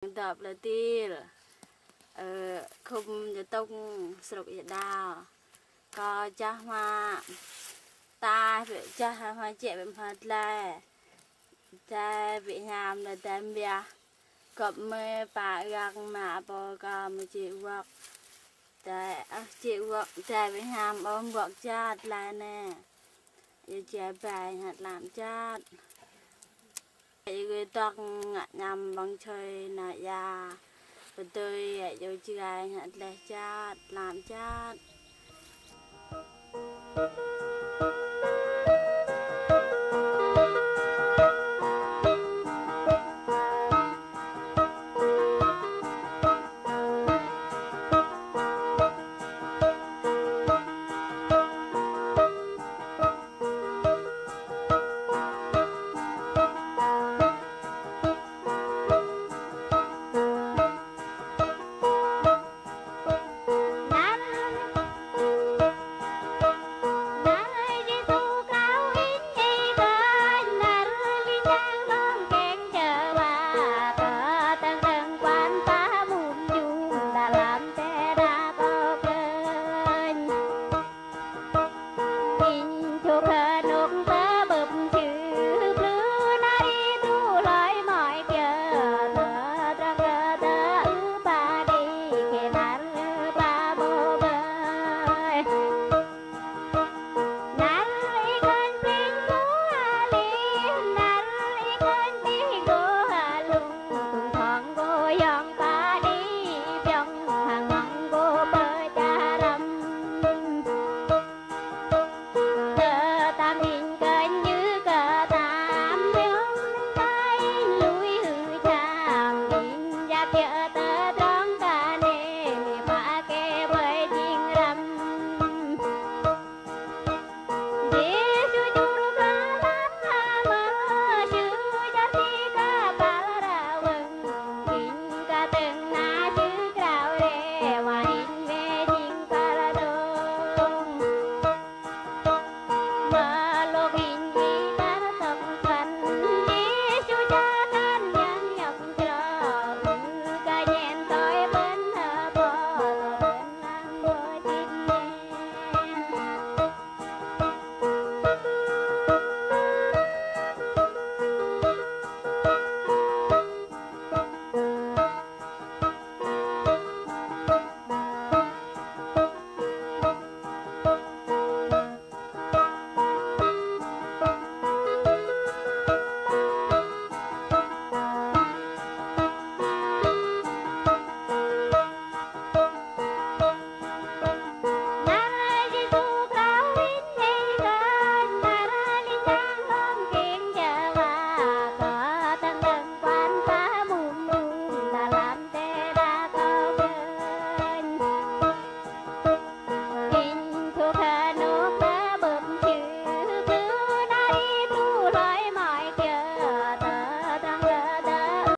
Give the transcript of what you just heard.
tập là ti khôngจะต้องสรุปดาวก็จะมาตายไปจะมาเจ็บเป็นพัดแลจะbị nhàm là tem bia cọp mê bà găng mà bò gà mà chịu vật chịu vậtจะbị nhàm ôm vật chát lại nè giờ chạy bài hạt làm chát người ta nhằm bằng chơi nà ya rồi tôi vô chơi hạt lẹ chát làm chát